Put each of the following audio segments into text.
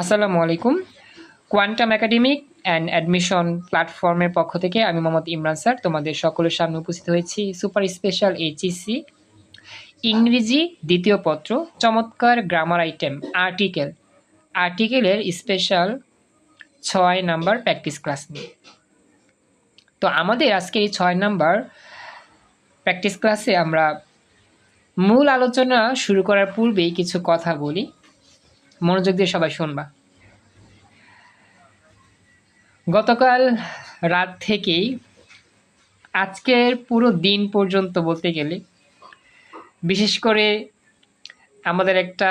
আসসালামু আলাইকুম। Quantum academic and admission প্ল্যাটফর্মের পক্ষ থেকে আমি মোহাম্মদ ইমরান স্যার তোমাদের সকলের সামনে উপস্থিত হয়েছি সুপার স্পেশাল এইচএসসি ইংরেজি দ্বিতীয় পত্র চমৎকার গ্রামার আইটেম আর্টিকেলের স্পেশাল ৬ নাম্বার প্র্যাকটিস ক্লাস নিয়ে। তো আমাদের আজকে এই ৬ নাম্বার প্র্যাকটিস ক্লাসে আমরা মূল আলোচনা শুরু করার পূর্বেই কিছু কথা বলি, মনোযোগ দিয়ে সবাই শুনবা। গতকাল রাত থেকেই আজকের পুরো দিন পর্যন্ত বলতে গেলে বিশেষ করে আমাদের একটা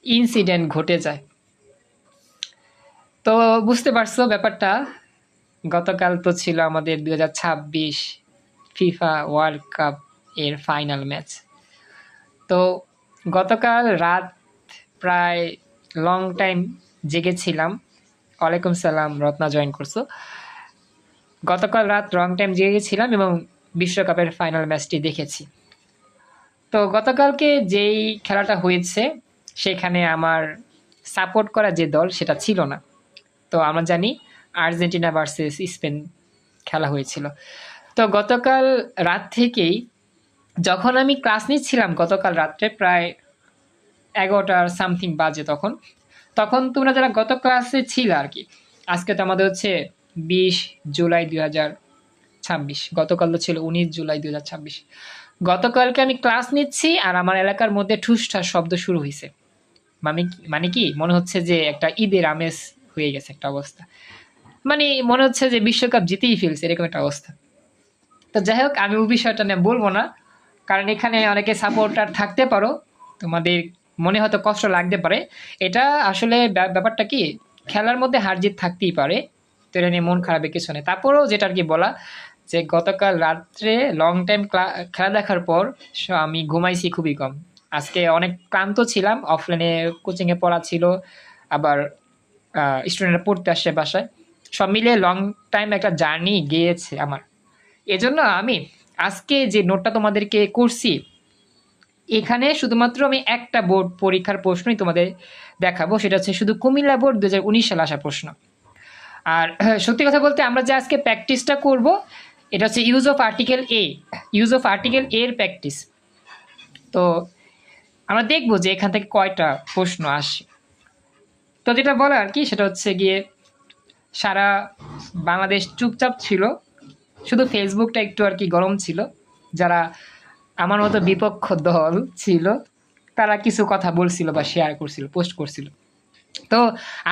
ইনসিডেন্ট ঘটে যায়। তো বুঝতে পারছো ব্যাপারটা, গতকাল তো ছিল আমাদের 2026 ফিফা ওয়ার্ল্ড কাপ এর ফাইনাল ম্যাচ। তো গতকাল রাত প্রায় লং টাইম জেগেছিলাম। ওয়ালাইকুম সালাম, রত্না জয়েন করছো। গতকাল রাত লং টাইম জেগেছিলাম এবং বিশ্বকাপের ফাইনাল ম্যাচটি দেখেছি। তো গতকালকে যেই খেলাটা হয়েছে সেখানে আমার সাপোর্ট করা যে দল সেটা ছিল না। তো আমরা জানি আর্জেন্টিনা ভার্সেস স্পেন খেলা হয়েছিল। তো গতকাল রাত থেকেই যখন আমি ক্লাস নিচ্ছিলাম, গতকাল রাত্রে প্রায় 11টার সামথিং বাজে, তখন তোমরা যারা গত ক্লাসে ছিল আর কি, আজকে তো আমাদের হচ্ছে 20 জুলাই 2026, গতকাল তো ছিল 19 জুলাই 2026। গতকালকে আমি ক্লাস নিচ্ছি আর আমার এলাকার মধ্যে ঠুসঠাস শব্দ শুরু হয়েছে। মানে কি মনে হচ্ছে যে একটা ঈদের আমেজ হয়ে গেছে একটা অবস্থা, মানে মনে হচ্ছে যে বিশ্বকাপ জিতেই ফেলছে এরকম একটা অবস্থা। তো যাই হোক, আমি ওই বিষয়টা নিয়ে বলবো না, কারণ এখানে অনেকে সাপোর্টার থাকতে পারো, তোমাদের মনে হয়তো কষ্ট লাগতে পারে। এটা আসলে ব্যাপারটা কি, খেলার মধ্যে হার জিত থাকতেই পারে, তো এটা নিয়ে মন খারাপের কিছু নেই। তারপরেও যেটা আর কি বলা, যে গতকাল রাত্রে লং টাইম খেলা দেখার পর আমি ঘুমাইছি খুবই কম। আজকে অনেক ক্লান্ত ছিলাম, অফলাইনে কোচিংয়ে পড়া ছিল, আবার স্টুডেন্টরা পড়তে আসছে বাসায়, সব মিলিয়ে লং টাইম একটা জার্নি গিয়েছে আমার। এজন্য আমি আজকে যে নোটটা তোমাদেরকে করছি, এখানে শুধুমাত্র আমি একটা বোর্ড পরীক্ষার প্রশ্নই তোমাদের দেখাবো, সেটা হচ্ছে শুধু কুমিল্লা বোর্ড 2019 সালে আসা প্রশ্ন। আর সত্যি কথা বলতে আমরা যে আজকে প্র্যাকটিসটা করব, এটা হচ্ছে ইউজ অফ আর্টিকেল এর প্র্যাকটিস। তো আমরা দেখবো যে এখান থেকে কয়টা প্রশ্ন আসে। তো যেটা বলা আর কি, সেটা হচ্ছে গিয়ে সারা বাংলাদেশ চুপচাপ ছিল, শুধু ফেসবুকটা একটু আর কি গরম ছিল। যারা আমার মতো বিপক্ষ দল ছিল তারা কিছু কথা বলছিল বা শেয়ার করছিল, পোস্ট করছিল। তো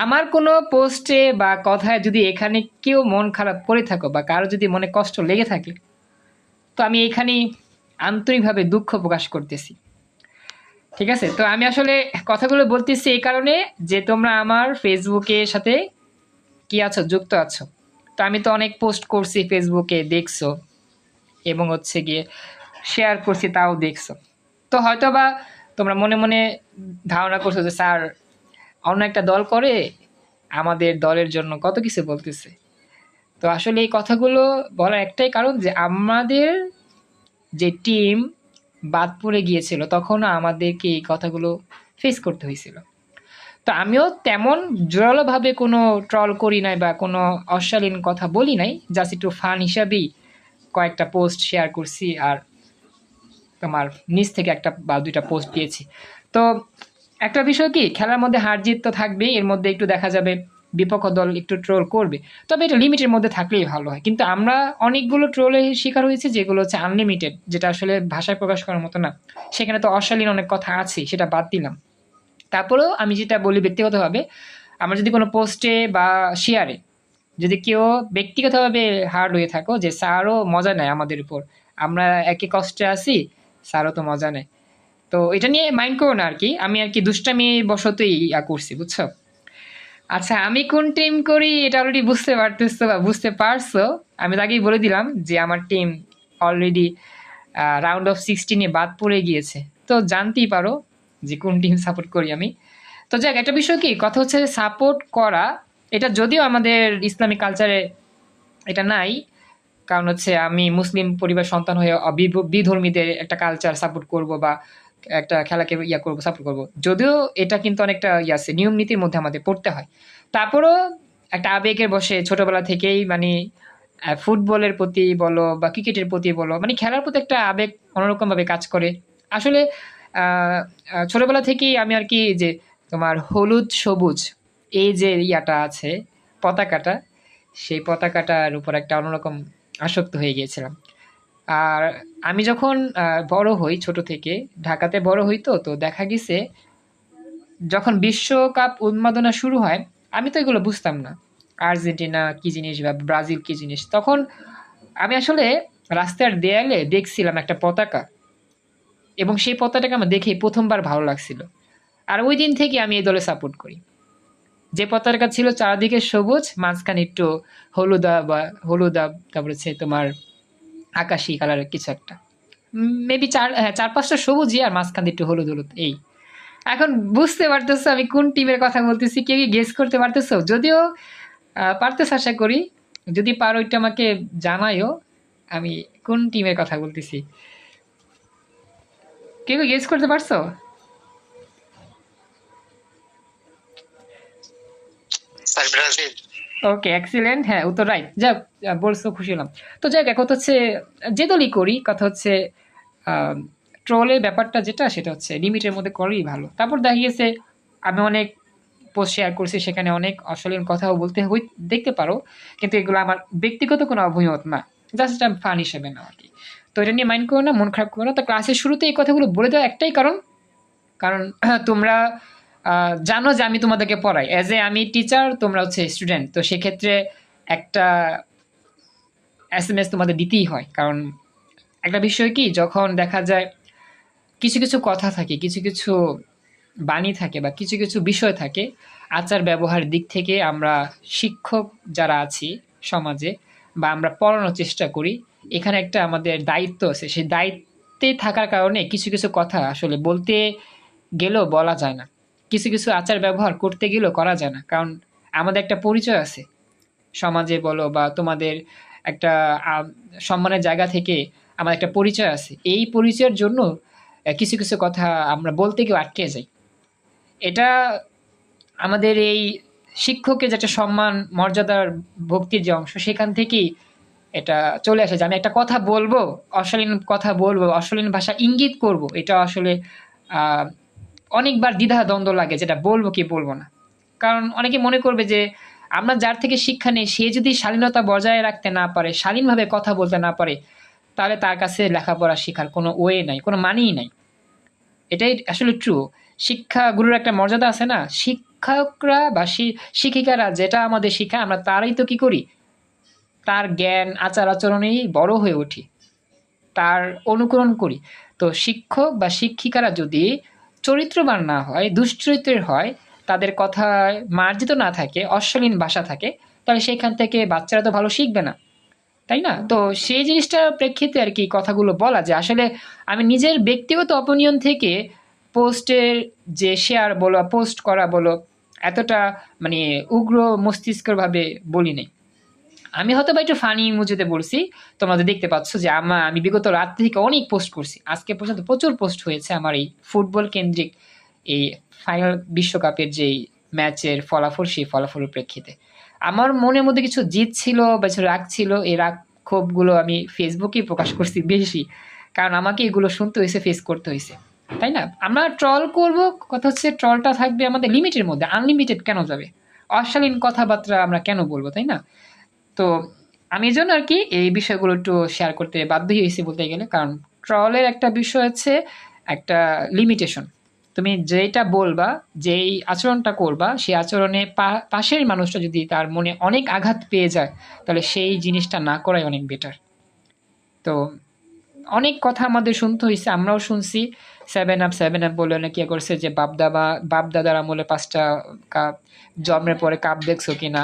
আমার কোনো পোস্টে বা কথায় যদি এখানে কেউ মন খারাপ করে থাকো বা কারো যদি মনে কষ্ট লেগে থাকে, তো আমি এখানেই আন্তরিকভাবে দুঃখ প্রকাশ করতেছি। ঠিক আছে, তো আমি আসলে কথাগুলো বলতেছি এই কারণে যে তোমরা আমার ফেসবুকের সাথে কি আছো, যুক্ত আছো। তো আমি তো অনেক পোস্ট করছি ফেসবুকে, দেখছো, এবং হচ্ছে গিয়ে শেয়ার করছি, তাও দেখছো। তো হয়তো বা তোমরা মনে মনে ধারণা করছো যে স্যার অন্য একটা দল করে আমাদের দলের জন্য কত কিছু বলতেছে। তো আসলে এই কথাগুলো বলার একটাই কারণ, যে আমাদের যে টিম বাদ পড়ে গিয়েছিল তখনও আমাদেরকে এই কথাগুলো ফেস করতে হয়েছিল। তো আমিও তেমন জোরালোভাবে কোনো ট্রল করি নাই বা কোনো অশালীন কথা বলি নাই, জাস্ট একটু ফান হিসাবেই কয়েকটা পোস্ট শেয়ার করছি আর তোমার নিচ থেকে একটা বা দুইটা পোস্ট দিয়েছি। তো একটা বিষয় কি, খেলার মধ্যে হার জিত তো থাকবেই, এর মধ্যে একটু দেখা যাবে বিপক্ষ দল একটু ট্রোল করবে, তবে এটা লিমিটের মধ্যে থাকলেই ভালো হয়। কিন্তু আমরা অনেকগুলো ট্রোলের শিকার হয়েছি যেগুলো হচ্ছে আনলিমিটেড, যেটা আসলে ভাষায় প্রকাশ করার মতো না। সেখানে তো অশালীন অনেক কথা আছে, সেটা বাদ দিলাম। তারপরেও আমি যেটা বলি ব্যক্তিগতভাবে, আমরা যদি কোনো পোস্টে বা শেয়ারে যদি কেউ ব্যক্তিগতভাবে হার্ড হয়ে থাকো যে স্যারও মজা নেয় আমাদের উপর, আমরা একই কষ্টে আছি, স্যারও তো মজা নেয়, তো এটা নিয়ে মাইন্ড করো না আর কি, আমি আর কি দুষ্টামি বশতই করছি, বুঝছো। আচ্ছা, আমি কোন টিম করি এটা অলরেডি বুঝতে পারতেছো বা বুঝতে পারছো। আমি তো আগেই বলে দিলাম যে আমার টিম অলরেডি রাউন্ড অফ 16-এ বাদ পড়ে গিয়েছে, তো জানতেই পারো যে কোন টিম সাপোর্ট করি আমি। তো যাক, একটা বিষয় কি, কথা হচ্ছে সাপোর্ট করা, এটা যদিও আমাদের ইসলামিক কালচারে এটা নাই, কারণ হচ্ছে আমি মুসলিম পরিবার সন্তান হয়ে বিধর্মীদের একটা কালচার সাপোর্ট করব বা একটা খেলাকে করবো, সাপোর্ট করবো, যদিও এটা কিন্তু অনেকটা আছে, নিয়ম নীতির মধ্যে আমাদের পড়তে হয়। তারপরও একটা আবেগের বসে ছোটবেলা থেকেই মানে ফুটবলের প্রতি বলো বা ক্রিকেটের প্রতি বলো, মানে খেলার প্রতি একটা আবেগ অন্যরকম ভাবে কাজ করে আসলে। ছোটবেলা থেকেই আমি আর কি যে তোমার হলুদ সবুজ এই যে আছে পতাকাটা, সেই পতাকাটার উপর একটা অন্যরকম আসক্ত হয়ে গিয়েছিলাম। আর আমি যখন বড় হই, ছোট থেকে ঢাকাতে বড় হই, তো দেখা গেছে যখন বিশ্বকাপ উন্মাদনা শুরু হয়, আমি তো এগুলো বুঝতাম না, আর্জেন্টিনা কি জিনিস বা ব্রাজিল কি জিনিস। তখন আমি আসলে রাস্তার দেয়ালে দেখছিলাম একটা পতাকা, এবং সেই পতাকাটাকে আমার দেখে প্রথমবার ভালো লাগছিল। আর ওই দিন থেকে আমি এই দলে সাপোর্ট করি। যে পতাকা ছিল চারদিকে সবুজ, মাঝখানে একটু হলুদা বা হলুদা, তারপর হচ্ছে তোমার আকাশি কালারের কিছু একটা, মেবি চার পাঁচটা সবুজই, আর মাঝখানে একটু হলুদ হলুদ এই। এখন বুঝতে পারতেছো আমি কোন টিমের কথা বলতেছি? কেউ কি গেস করতে পারতেছো? যদিও পারতেছ আশা করি, যদি পারো এটা আমাকে জানাইও আমি কোন টিমের কথা বলতেছি। কেউ কি গেস করতে পারছো? Sir Brazil. ওকে, এক্সিলেন্ট, হ্যাঁ উত্তর রাইট। যাক, বলছো খুশি হলাম। তো যাক, এখন হচ্ছে যে দলই করি কথা হচ্ছে ট্রলের ব্যাপারটা যেটা সেটা হচ্ছে লিমিটের মধ্যে করেই ভালো। তারপর দেখা গেছে আমি অনেক পোস্ট শেয়ার করছি, সেখানে অনেক অশ্লীল কথাও বলতে দেখতে পারো, কিন্তু এগুলো আমার ব্যক্তিগত কোনো অভিমত না, জাস্ট ফান হিসেবে না আর কি। তো এটা নিয়ে মাইন্ড করো না, মন খারাপ করো না। তো ক্লাসের শুরুতে এই কথাগুলো বলে দেওয়া একটাই কারণ, কারণ তোমরা জানো যে আমি তোমাদেরকে পড়াই, অ্যাজ এ আমি টিচার, তোমরা হচ্ছে স্টুডেন্ট, তো সেক্ষেত্রে একটা এসএমএস তোমাদের দিতেই হয়। কারণ একটা বিষয় কি, যখন দেখা যায় কিছু কিছু কথা থাকে, কিছু কিছু বাণী থাকে, বা কিছু কিছু বিষয় থাকে, আচার ব্যবহারের দিক থেকে আমরা শিক্ষক যারা আছি সমাজে, বা আমরা পড়ানোর চেষ্টা করি, এখানে একটা আমাদের দায়িত্ব আছে। সেই দায়িত্বে থাকার কারণে কিছু কিছু কথা আসলে বলতে গেলেও বলা যায় না, কিছু কিছু আচার ব্যবহার করতে গেলেও করা যায় না, কারণ আমাদের একটা পরিচয় আছে সমাজে বলো, বা তোমাদের একটা সম্মানের জায়গা থেকে আমার একটা পরিচয় আছে। এই পরিচয়ের জন্য কিছু কিছু কথা আমরা বলতে গিয়ে আটকে যাই। এটা আমাদের এই শিক্ষকের যে একটা সম্মান, মর্যাদার, ভক্তির যে অংশ, সেখান থেকেই এটা চলে আসে যে আমি একটা কথা বলবো, অশালীন কথা বলবো, অশালীন ভাষা ইঙ্গিত করব, এটা আসলে আহ, অনেকবার দ্বিধা দ্বন্দ্ব লাগে যেটা বলবো কি বলবো না। কারণ অনেকে মনে করবে যে আমরা যার থেকে শিক্ষা নেই, সে যদি শালীনতা বজায় রাখতে না পারে, শালীনভাবে কথা বলতে না পারে, তাহলে তার কাছে লেখাপড়া শেখার কোনো ওয়ে নাই, কোনো মানেই নাই। এটাই আসলে ট্রু। শিক্ষাগুরুর একটা মর্যাদা আছে না, শিক্ষকরা বা শিক্ষিকারা যেটা আমাদের শিখায়, আমরা তারাই তো কি করি, তার জ্ঞান আচার আচরণেই বড় হয়ে উঠি, তার অনুকরণ করি। তো শিক্ষক বা শিক্ষিকারা যদি চরিত্রবান না হয়, দুশ্চরিত্রের হয়, তাদের কথায় মার্জিত না থাকে, অশালীন ভাষা থাকে, তাহলে সেখান থেকে বাচ্চারা তো ভালো শিখবে না, তাই না? তো সেই জিনিসটার প্রেক্ষিতে আর কি কথাগুলো বলা, যে আসলে আমি নিজের ব্যক্তিগত অপিনিয়ন থেকে পোস্টের যে শেয়ার বলো, পোস্ট করা বলো, এতটা মানে উগ্র মস্তিষ্কভাবে বলি নাই। আমি হয়তো বা একটু ফানি মুজুতে বলছি। তোমরা তো দেখতে পাচ্ছ যে আমি বিগত রাত থেকে অনেক পোস্ট করছি, আজকে পর্যন্ত প্রচুর পোস্ট হয়েছে আমার এই ফুটবল কেন্দ্রিক এই ফাইনাল বিশ্বকাপের যেই ম্যাচের ফলাফল, সেই ফলাফলের প্রেক্ষিতে আমার মনের মধ্যে কিছু জিত ছিল বা কিছু রাগ ছিল। এই রাগ ক্ষোভগুলো আমি ফেসবুকেই প্রকাশ করছি বেশি, কারণ আমাকে এগুলো শুনতে হয়েছে, ফেস করতে হয়েছে, তাই না? আমরা ট্রল করব, কথা হচ্ছে ট্রলটা থাকবে আমাদের লিমিটের মধ্যে, আনলিমিটেড কেন যাবে? অশালীন কথাবার্তা আমরা কেন বলবো, তাই না? তো আমি এজন্য আর কি এই বিষয়গুলো একটু শেয়ার করতে বাধ্য হয়েছি বলতে গেলে, কারণ ট্রলের একটা বিষয় হচ্ছে একটা লিমিটেশন। তুমি যেটা বলবা, যেই আচরণটা করবা, সেই আচরণে পাশের মানুষটা যদি তার মনে অনেক আঘাত পেয়ে যায়, তাহলে সেই জিনিসটা না করাই অনেক বেটার। তো অনেক কথা আমাদের শুনতে হয়েছে, আমরাও শুনছি। 7 আপ বলে নাকি করছে যে বাপ দাদার আমলে 5টা কাপ, জন্মের পরে কাপ দেখছো কিনা,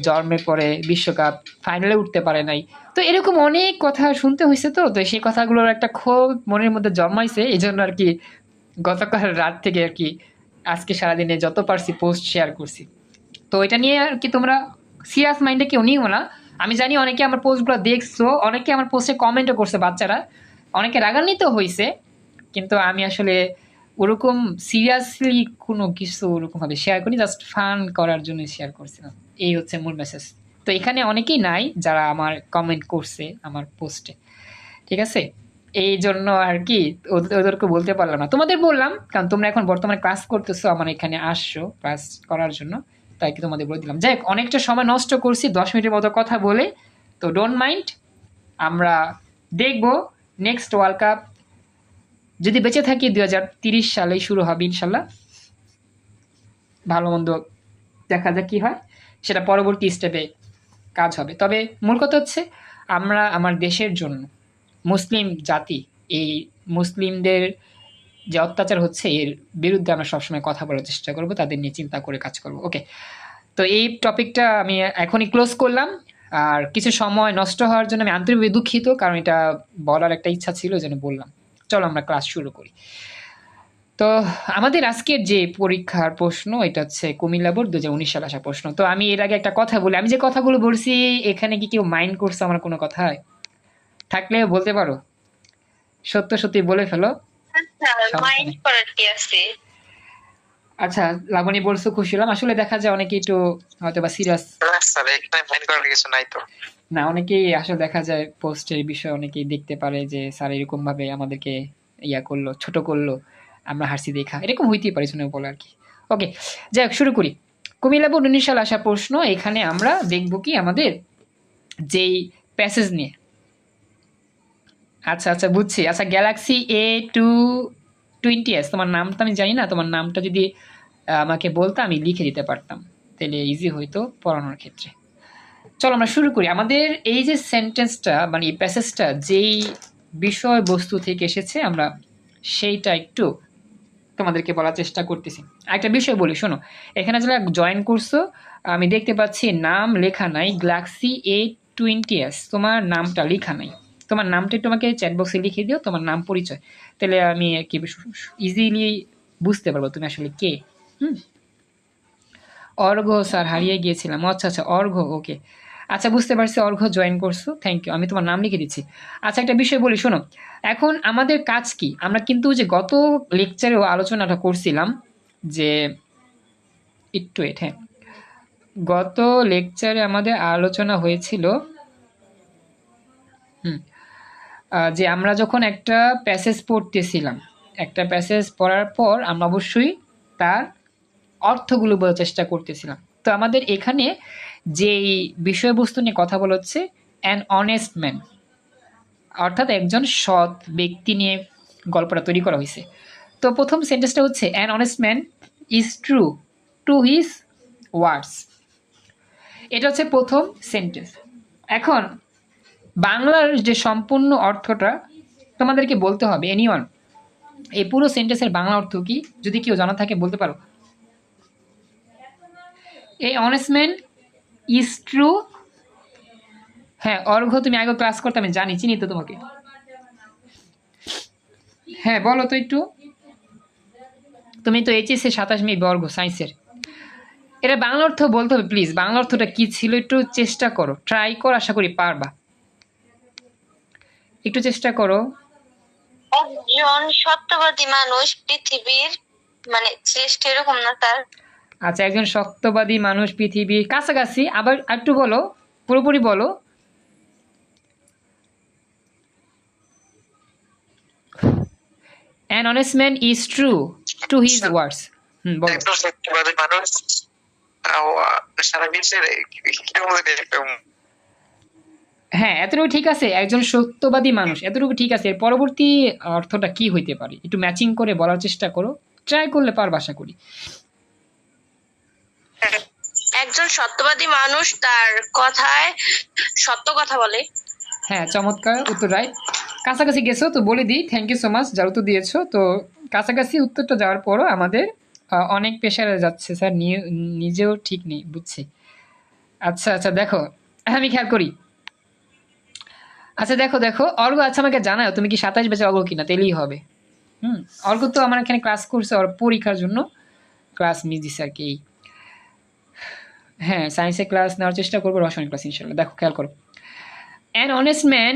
জন্মের পরে বিশ্বকাপ ফাইনালে উঠতে পারে নাই। তো এরকম অনেক কথা শুনতে হয়েছে। তো তো সেই কথাগুলোর একটা ক্ষোভ মনের মধ্যে জন্মাইছে, এই জন্য আর কি গতকাল রাত থেকে আর কি আজকে সারাদিনে যত পারছি পোস্ট শেয়ার করছি। তো এটা নিয়ে আর কি তোমরা সিরিয়াস মাইন্ডে কেউ নিও না। আমি জানি অনেকে আমার পোস্টগুলো দেখছো, অনেকে আমার পোস্টে কমেন্টও করছে বাচ্চারা, অনেকে রাগান্বিত হয়েছে, কিন্তু আমি আসলে ওরকম সিরিয়াসলি কোনো কিছু ওরকমভাবে শেয়ার করি, জাস্ট ফান করার জন্য শেয়ার করছিলাম। এই হচ্ছে মূল মেসেজ। তো এখানে অনেকেই নাই যারা আমার কমেন্ট করছে আমার পোস্টে, ঠিক আছে? এই জন্য আর কি ওদেরকে বলতে পারলাম না, তোমাদের বললাম কারণ তোমরা এখন বর্তমানে ক্লাস করতেছো, আমার এখানে আসছো ক্লাস করার জন্য, তাই কি তোমাদের বলে দিলাম। যাই হোক, অনেকটা সময় নষ্ট করছি 10 মিনিটের মতো কথা বলে, তো ডোন্ট মাইন্ড। আমরা দেখব নেক্সট ওয়ার্ল্ড কাপ যদি বেঁচে থাকি 2030 সালেই শুরু হবে ইনশাল্লাহ। ভালো মন্দ দেখা যাক কি হয়, সেটা পরবর্তী স্টেপে কাজ হবে। তবে মূল কথা হচ্ছে আমরা আমার দেশের জন্য, মুসলিম জাতি, এই মুসলিমদের যে অত্যাচার হচ্ছে এর বিরুদ্ধে আমরা সবসময় কথা বলার চেষ্টা করব, তাদের নিয়ে চিন্তা করে কাজ করব। ওকে, তো এই টপিকটা আমি এখনই ক্লোজ করলাম। আর কিছু সময় নষ্ট হওয়ার জন্য আমি আন্তরিকভাবে দুঃখিত, কারণ এটা বলার একটা ইচ্ছা ছিল, যেন বললাম। চলো আমরা ক্লাস শুরু করি। তো আমাদের আজকের যে পরীক্ষার প্রশ্ন, এটা হচ্ছে কুমিল্লা বোর্ড 2019 সালে আসা প্রশ্ন। তো আমি এর আগে একটা কথা বলি, আমি যে কথাগুলো বলছি এখানে কি কেউ মাইন্ড করছে আমার কোনো কথায়? থাকলে বলতে পারো, সত্য সত্যি বলে ফেলো, সমস্যা নেই। আচ্ছা লাবণী বলছো, খুশি হলাম। আসলে দেখা যায় অনেকে একটু হয়তো বা সিরিয়াস স্যার এখানে ফাইন করার কিছু নাই তো। না, অনেকেই আসলে দেখা যায় পোস্টের বিষয়ে অনেকেই দেখতে পারে যে স্যার এরকম ভাবে আমাদেরকে ইয়া করলো, ছোট করলো, আমরা হাসি দেখা, এরকম হইতেই পারে, শুনে বলে আর কি। ওকে, যাই হোক, শুরু করি। কুমিল্লা বোর্ড 19 সালে আসা প্রশ্ন। এখানে আমরা দেখব কি আমাদের যেই প্যাসেজ নিয়ে। আচ্ছা আচ্ছা, বুঝছি। আচ্ছা, গ্যালাক্সি A220s, তোমার নামটা আমি জানি না, তোমার নামটা যদি আমাকে বলতে আমি লিখে দিতে পারতাম, তাহলে ইজি হইতো পড়ানোর ক্ষেত্রে। চলো আমরা শুরু করি। আমাদের এই যে সেন্টেন্সটা মানে এই প্যাসেজটা যেই বিষয়বস্তু থেকে এসেছে, আমরা সেইটা একটু তোমাদেরকে বলার চেষ্টা করতেছি। একটা বিষয় বলি, শোনো। এখানে যারা জয়েন করছো, আমি দেখতে পাচ্ছি নাম লেখা নাই, গ্যালাক্সি A20s, তোমার নামটা লেখা নাই। তোমার নামটা একটু আমাকে চ্যাট বক্সে লিখে দিও, তোমার নাম পরিচয়, তাহলে আমি কি ইজিলি বুঝতে পারবো তুমি আসলে কে। অর্ঘ্য স্যার, হারিয়ে গিয়েছিলাম। আচ্ছা আচ্ছা, অর্ঘ্য, ওকে। আচ্ছা, বুঝতে পারছি, অর্ঘ্য জয়েন করছো, থ্যাংক ইউ। আমি তোমার নাম লিখে দিচ্ছি। আচ্ছা, একটা বিষয় বলি, শোনো। এখন আমাদের কাজ কি, আমরা কিন্তু যে গত লেকচারেও আলোচনাটা করছিলাম যে একটু হ্যাঁ, গত লেকচারে আমাদের আলোচনা হয়েছিল যে আমরা যখন একটা প্যাসেজ পড়তেছিলাম, একটা প্যাসেজ পড়ার পর আমরা অবশ্যই তার অর্থগুলো বোঝার চেষ্টা করতেছিলাম। তো আমাদের এখানে যেই বিষয়বস্তু নিয়ে কথা বলা হচ্ছে অ্যান অনেস্ট ম্যান, অর্থাৎ একজন সৎ ব্যক্তি নিয়ে গল্পটা তৈরি করা হয়েছে। তো প্রথম সেন্টেন্সটা হচ্ছে an honest man is true to his words. এটা হচ্ছে প্রথম সেন্টেন্স। এখন বাংলার যে সম্পূর্ণ অর্থটা তোমাদেরকে বলতে হবে। এনিওয়ান, এই পুরো সেন্টেন্সের বাংলা অর্থ কি যদি কেউ জানা থাকে বলতে পারো? এই অনেস্ট ম্যান ইজ ট্রু। হ্যাঁ অর্ঘ্য, তুমি আগে ক্লাস করতে, আমি জানি, চিনি তো তোমাকে। হ্যাঁ বলো তো একটু, তুমি তো এইচএস এর 27 মিনিট অর্ঘ্য সায়েন্সের। এটা বাংলা অর্থ বলতে হবে প্লিজ, বাংলা অর্থটা কি ছিল একটু চেষ্টা করো, ট্রাই করো, আশা করি পারবা, একটু চেষ্টা করো। একজন সত্যবাদী মানুষ পৃথিবীর মানে শ্রেষ্ঠ, এরকম না স্যার? আচ্ছা, একজন সত্যবাদী মানুষ পৃথিবীর কাছাকাছি, আবার একটু বলো, পুরোপুরি বলো। An honest man is true to his words. বলো। একজন সত্যবাদী মানুষ সারা বিশ্বের কিরকম এরকম। হ্যাঁ, এতটুকু ঠিক আছে, একজন সত্যবাদী মানুষ, এতটুকু ঠিক আছে। এর পরবর্তী অর্থটা কি হইতে পারে একটু ম্যাচিং করে বলার চেষ্টা করো, ট্রাই করলে পারবা আশা করি। একজন সত্যবাদী মানুষ তার কথায় সত্য কথা বলে। হ্যাঁ, চমৎকার উত্তর, রাইট। কাছাকাছি গেছো তো বলে দিই, থ্যাংক ইউ সো মাচ যার উত্তর দিয়েছো। তো কাছাকাছি উত্তরটা যাওয়ার পরও আমাদের অনেক প্রেশারে যাচ্ছে স্যার, নিজেও ঠিক নেই, বুঝছি। আচ্ছা আচ্ছা, দেখো আমি খেয়াল করি। আচ্ছা দেখো দেখো, অর্ঘ্য, আচ্ছা আমাকে জানাও তুমি কি 27 ব্যাচের অর্ঘ্য কিনা, তেলেই হবে। অর্ঘ্য তো আমার এখানে ক্লাস করছে, ওর পরীক্ষার জন্য ক্লাস মিস দিচ্ছে আর কি। হ্যাঁ, সায়েন্সে ক্লাস নেওয়ার চেষ্টা করবো, রসায়ন ক্লাস ইনশাল্লাহ। দেখো খেয়াল করো, an honest man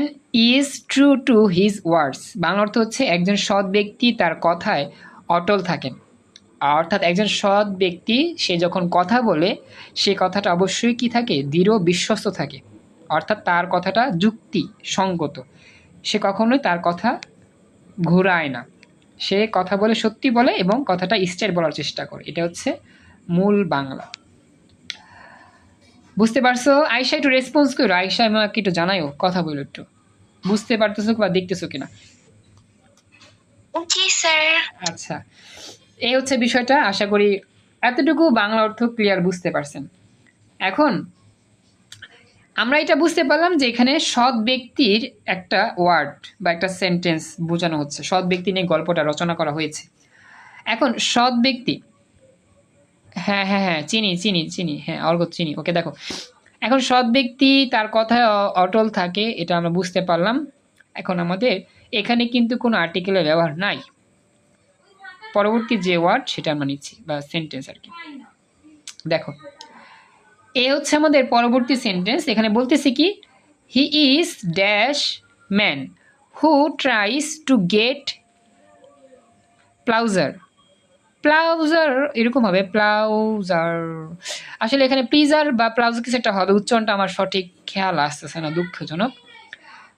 is true to his words, Bangla অর্থ হচ্ছে একজন সৎ ব্যক্তি তার কথায় অটল থাকেন। অর্থাৎ একজন সৎ ব্যক্তি সে যখন কথা বলে সে কথাটা অবশ্যই কি থাকে, দৃঢ় বিশ্বস্ত থাকে, অর্থাৎ তার কথাটা যুক্তি সঙ্গত, সে কখনোই তার কথা ঘুরায় না, সে কথা বলে সত্যি বলে এবং কথাটা স্ট্রেট বলার চেষ্টা করে। এটা হচ্ছে মূল বাংলা। বুঝতে পারছো? আয়শা একটু রেসপন্স করো, আয়শা আমাকে একটু জানাইও, কথা বলো একটু, বুঝতে পারতেছো বা দেখতেছো কিনা। জি স্যার। আচ্ছা, এই হচ্ছে বিষয়টা। আশা করি এতটুকু বাংলা অর্থ ক্লিয়ার বুঝতে পারছেন। এখন আমরা এটা বুঝতে পারলাম যে এখানে সৎ ব্যক্তির একটা ওয়ার্ড বা একটা সেন্টেন্স বোঝানো হচ্ছে, সৎ ব্যক্তি নিয়ে গল্পটা রচনা করা হয়েছে। এখন সৎ ব্যক্তি, হ্যাঁ হ্যাঁ হ্যাঁ চিনি চিনি চিনি, হ্যাঁ অর্ঘ্য চিনি, ওকে দেখো। এখন সৎ ব্যক্তি তার কথায় অটল থাকে, এটা আমরা বুঝতে পারলাম। এখন আমাদের এখানে কিন্তু কোনো আর্টিকেলের ব্যবহার নাই, পরবর্তী যে ওয়ার্ড সেটা আমরা নিচ্ছি বা সেন্টেন্স আর কি। দেখো, এ হচ্ছে আমাদের পরবর্তী সেন্টেন্স। এখানে বলতেছি কি, he is dash man who tries to get pleasure. Pleasure এরকম হবে, প্লাউজার, আসলে এখানে প্লিজার বা প্লাউজার কিছু একটা হবে, উচ্চারণটা আমার সঠিক খেয়াল আসতেছে না, দুঃখজনক।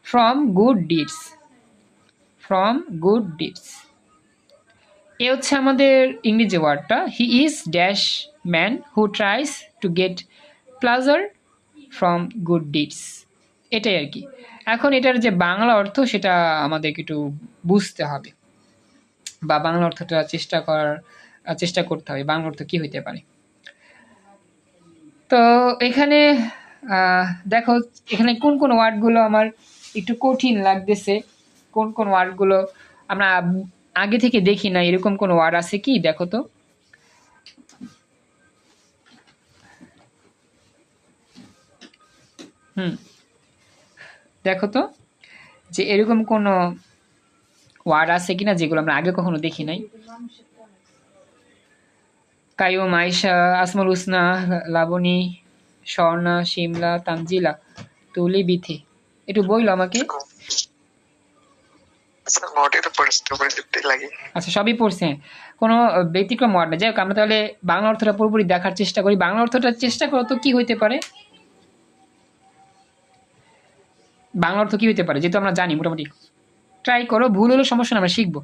From good deeds, from good deeds, এ হচ্ছে আমাদের ইংরেজি ওয়ার্ডটা। He is dash man who tries to get pleasure from good deeds, এটাই আর কি। এখন এটার যে বাংলা অর্থ সেটা আমাদেরকে একটু বুঝতে হবে বা বাংলা অর্থটা চেষ্টা করতে হবে, বাংলা অর্থ কী হইতে পারে। তো এখানে দেখো, এখানে কোন কোন ওয়ার্ডগুলো আমার একটু কঠিন লাগতেছে, কোন কোন ওয়ার্ডগুলো আমরা আগে থেকে দেখি না, এরকম কোন ওয়ার্ড আছে কি দেখো তো। দেখো তো যে এরকম কোনো ওয়ার্ড আছে কিনা যেগুলো আমরা আগে কখনো দেখি নাই। কাইয়ুম, আয়েশা, আসমাউল হুসনা, লাবণী, স্বর্ণা, শিমলা, তানজিলা, তুলি, বিথি, একটু বইলো আমাকে। আচ্ছা, সবই পড়ছে, কোনো ব্যতিক্রম ওয়ার্ড না। যাই হোক, আমরা তাহলে বাংলা অর্থটা পুরোপুরি দেখার চেষ্টা করি। বাংলা অর্থটা চেষ্টা করো তো কি হইতে পারে, বাংলা অর্থ কি হইতে পারে, যেহেতু আমরা জানি মোটামুটি। ট্রাই করো, ভুল হলে সমস্যা না, আমরা শিখবো।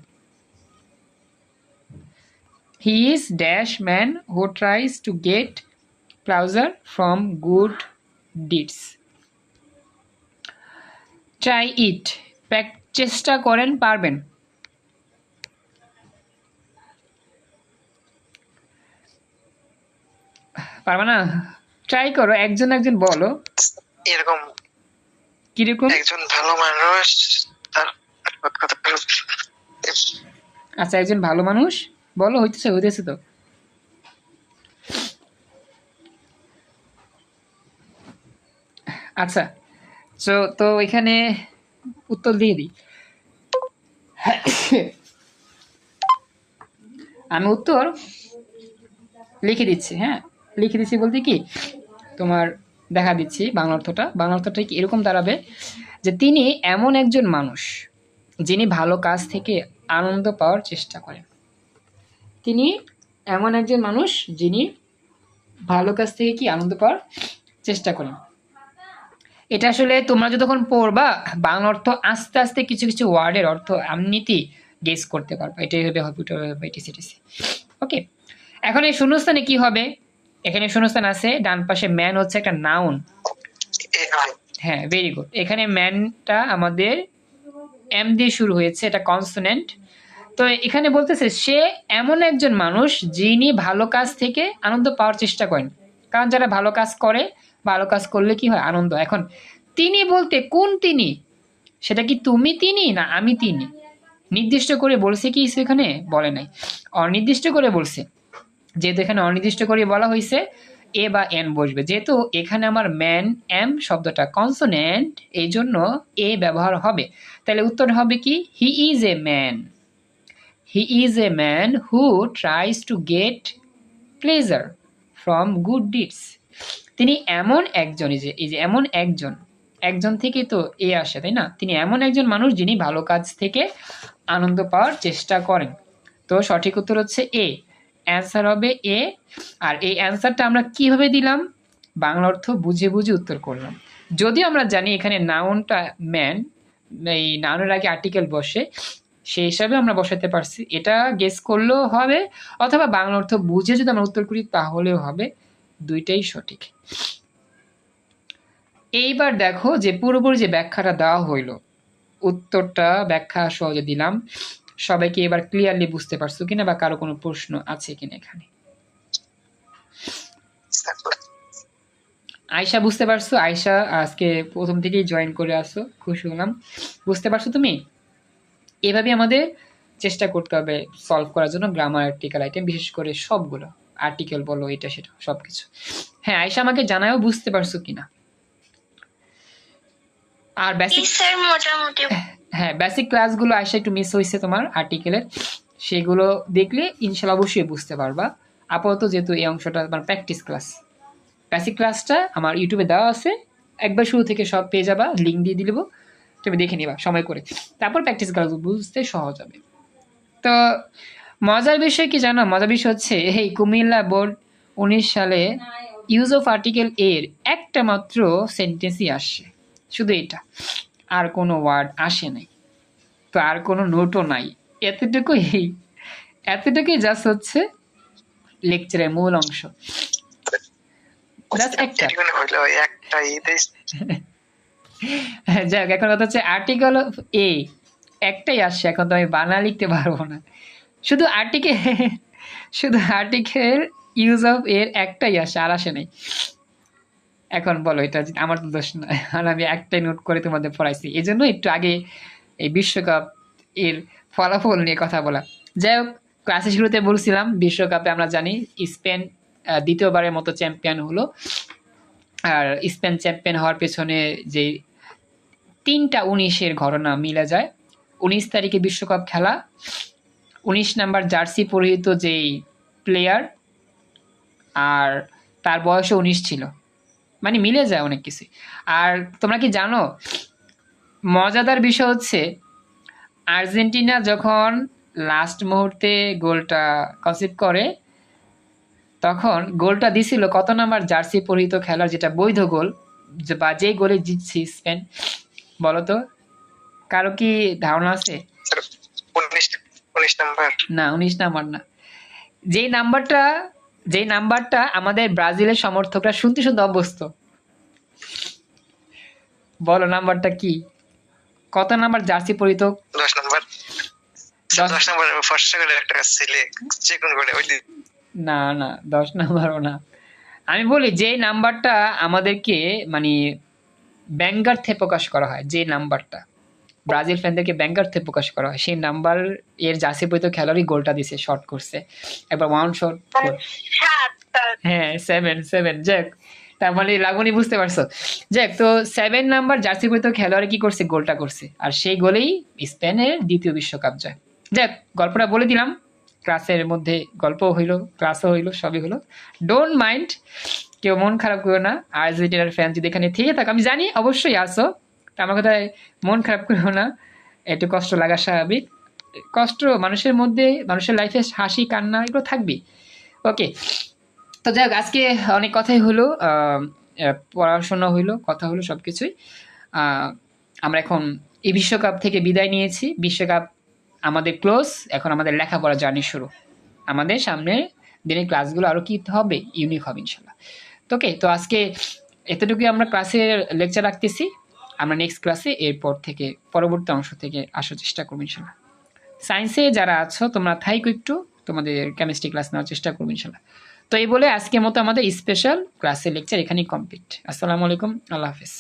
He is dash man who tries to get pleasure from good deeds. Try it, চেষ্টা করেন, পারবেন। পারবে না, ট্রাই করো, একজন একজন বলো এরকম কিরকম। একজন ভালো মানুষ আচ্ছা, একজন ভালো মানুষ বলো, হইতেছে হইতেছে তো। আচ্ছা, তো এখানে উত্তর দিয়ে দিই। আমি উত্তর লিখে দিচ্ছি, হ্যাঁ লিখে দিচ্ছি বলতে কি তোমার দেখা দিচ্ছি বাংলা অর্থটা। বাংলা অর্থটা কি এরকম দাঁড়াবে যে তিনি এমন একজন মানুষ যিনি ভালো কাজ থেকে আনন্দ পাওয়ার চেষ্টা করেন। তিনি এমন একজন মানুষ যিনি ভালো কাজ থেকে কি আনন্দ পাওয়ার চেষ্টা করেন। এটা আসলে তোমরা যতক্ষণ পড়বা বাংলা অর্থ আস্তে আস্তে কিছু কিছু ওয়ার্ডের অর্থ এমনিতেই গেস করতে পারবা। এটাই হবে এটিসি। ওকে, এখন এই শূন্যস্থানে কি হবে, এখানে শূন্যস্থান আছে, ডান পাশে ম্যান হচ্ছে একটা নাউন। হ্যাঁ, ভেরি গুড। এখানে ম্যানটা আমাদের এম দিয়ে শুরু হয়েছে, এটা কনসোনেন্ট। তো এখানে বলতেছে সে এমন একজন মানুষ যিনি ভালো কাজ থেকে আনন্দ পাওয়ার চেষ্টা করেন। কারণ যারা ভালো কাজ করে, ভালো কাজ করলে কি হয়, আনন্দ। এখন তিনি বলতে কোন তিনি, সেটা কি তুমি তিনি না আমি তিনি, নির্দিষ্ট করে বলছে কি সেখানে বলে নাই, অনির্দিষ্ট করে বলছে। যেহেতু এখানে অনির্দিষ্ট করে বলা হয়েছে এ বা এন বসবে, যেহেতু এখানে আমার ম্যান এম শব্দটা কনসোনেন্ট, এই জন্য এ ব্যবহার হবে। তাহলে উত্তর হবে কি, he is a man, he is a man who tries to gate pleasure from good deeds. তিনি এমন একজন, এই যে এমন একজন থেকে তো এ আসে, তাই না? তিনি এমন একজন মানুষ যিনি ভালো কাজ থেকে আনন্দ পাওয়ার চেষ্টা করেন। তো সঠিক উত্তর হচ্ছে এ, অ্যান্সার হবে এ। আর এই অ্যান্সারটা আমরা কিভাবে দিলাম, বাংলা অর্থ বুঝে বুঝে উত্তর করলাম। যদিও আমরা জানি এখানে নাউনটা ম্যান, এই নাউনের আগে আর্টিকেল বসে, সেই হিসাবে আমরা বসাতে পারছি। এটা গেস করলেও হবে, অথবা বাংলা অর্থ বুঝে যদি আমরা উত্তর করি তাহলেও হবে, দুইটাই সঠিক। এইবার দেখো যে পুরোপুরি যে ব্যাখ্যাটা দেওয়া হইলো, উত্তরটা ব্যাখ্যা সহজে দিলাম, সবাইকে এবার ক্লিয়ারলি বুঝতে পারছো কিনা, বা কারো কোনো প্রশ্ন আছে কিনা এখানে? আয়শা বুঝতে পারছো? আয়শা আজকে প্রথম থেকেই জয়েন করে আসো, খুশি হলাম। বুঝতে পারছো তুমি? এভাবে আমাদের চেষ্টা করতে হবে সলভ করার জন্য গ্রামার আর্টিকেল আইটেম, বিশেষ করে সবগুলো আর্টিকেল বলো, এটা সেটা সবকিছু। হ্যাঁ আয়শা আমাকে জানাও বুঝতে পারছো কিনা। আর বেসিক, মোটামুটি হ্যাঁ বেসিক ক্লাসগুলো আয়শা একটু মিস হয়েছে তোমার আর্টিকেলের, সেগুলো দেখলে ইনশাল্লাহ অবশ্যই বুঝতে পারবা। আপাতত যেহেতু এই অংশটা তোমার প্র্যাকটিস ক্লাস, বেসিক ক্লাসটা আমার ইউটিউবে দেওয়া আছে, একবার শুরু থেকে সব পেয়ে যাবা, লিঙ্ক দিয়ে দিব, তুমি দেখে নিবা সময় করে, তারপর প্র্যাকটিস ক্লাস বুঝতে সহজ হবে। তো মজার বিষয় কি জানো, মজার বিষয় হচ্ছে এই কুমিল্লা বোর্ড 19 সালে ইউজ অফ আর্টিকেল এর একটা মাত্র সেন্টেন্সই আসে, শুধু এটা, আর কোনো ওয়ার্ড আসে নাই, তো আর কোনো নোটও নাই। এতটুকুই জাস্ট হচ্ছে লেকচারের মূল অংশ। একটা যাক, এখন কথা হচ্ছে আর্টিকেল অফ এ একটাই আসছে, এখন তো আমি বাংলা লিখতে পারবো না, শুধু আর্টিকেল ইউজ অফ এর একটাই আসে, আর আসে নাই। এখন বলো, এটা আমার তো দোষ না, আর আমি একটাই নোট করে তোমাদের পড়াইছি, এই জন্য একটু আগে এই বিশ্বকাপ এর ফলাফল নিয়ে কথা বলা। যাই হোক, ক্লাসের শুরুতে বলছিলাম বিশ্বকাপে আমরা জানি স্পেন দ্বিতীয়বারের মতো চ্যাম্পিয়ন হলো। আর স্পেন চ্যাম্পিয়ন হওয়ার পেছনে যে 3টা 19-এর ঘটনা মিলে যায়। 19 তারিখে বিশ্বকাপ খেলা, 19 নাম্বার জার্সি পরিহিত যেই প্লেয়ার, আর তার বয়সও 19 ছিল, মানে মিলে যায় অনেক কিছু। আর তোমরা কি জানো, মজাদার বিষয় হচ্ছে আর্জেন্টিনা যখন লাস্ট মুহূর্তে গোলটা কনসিভ করে, তখন গোলটা দিছিল কত নাম্বার জার্সি পরিহিত খেলার, যেটা বৈধ গোল, বা যে গোলে জিতছি স্পেন, বলো তো, কারো কি ধারণা আছে? 19 নাম্বার না, 19 নাম্বার না। যেই নাম্বারটা আমাদের ব্রাজিলের সমর্থকরা শুনতে শুনতে অভ্যস্ত, বলো নাম্বারটা কি? কত নাম্বার জার্সি পরিহিত? 10 নাম্বার। 10 নাম্বার ফর্সা করে একটা ছেলে চেকন করে ওই না না, 10 নাম্বারও না। আমি বলি যে নাম্বারটা আমাদেরকে মানে ব্যঙ্গার্থে প্রকাশ করা হয়, যে নাম্বারটা ব্রাজিল ফ্যানদেরকে ব্যঙ্গার্থে প্রকাশ করা হয়, সেই নাম্বার এর জার্সি পরিহিত খেলোয়াড়ই গোলটা দিছে, শর্ট করছে একবার, ওয়ান শট। হ্যাঁ 7 যাক, তার মানে লাগুনি, বুঝতে পারছো? যাক, তো 7 নাম্বার জার্সি পরিহিত খেলোয়াড় কি করছে, গোলটা করছে, আর সেই গোলেই স্পেনের দ্বিতীয় বিশ্বকাপ জয়। যাক, গল্পটা বলে দিলাম, ক্লাসের মধ্যে গল্পও হইলো, ক্লাসও হইলো, সবই হলো, ডোন্ট মাইন্ড, কেউ মন খারাপ করো না। আর্জেন্টিনার ফ্যান যদি এখানে থেকে থাকো, আমি জানি অবশ্যই আসো, তা আমার কথায় মন খারাপ করো না, একটু কষ্ট লাগা স্বাভাবিক, কষ্ট মানুষের মধ্যে, মানুষের লাইফে হাসি কান্না এগুলো থাকবেই। ওকে, তো যাই হোক, আজকে অনেক কথাই হলো, পড়াশোনা হইলো, কথা হলো, সব কিছুই। আমরা এখন এই বিশ্বকাপ থেকে বিদায় নিয়েছি, বিশ্বকাপ আমাদের ক্লোজ, এখন আমাদের লেখাপড়া জার্নি শুরু, আমাদের সামনে দিনের ক্লাসগুলো আরও কি হবে, ইউনিক হবে ইনশাল্লাহ। তো ওকে, তো আজকে এতটুকুই আমরা ক্লাসের লেকচার রাখতেছি, আমরা নেক্সট ক্লাসে এরপর থেকে পরবর্তী অংশ থেকে আসার চেষ্টা করবো ইনশাল্লাহ। সায়েন্সে যারা আছো তোমরা থাইকো, একটু তোমাদের কেমিস্ট্রি ক্লাস নেওয়ার চেষ্টা করবো ইনশাল্লাহ। তো এই বলে আজকের মতো আমাদের স্পেশাল ক্লাসের লেকচার এখানেই কমপ্লিট। আসসালামু আলাইকুম, আল্লাহ হাফেজ।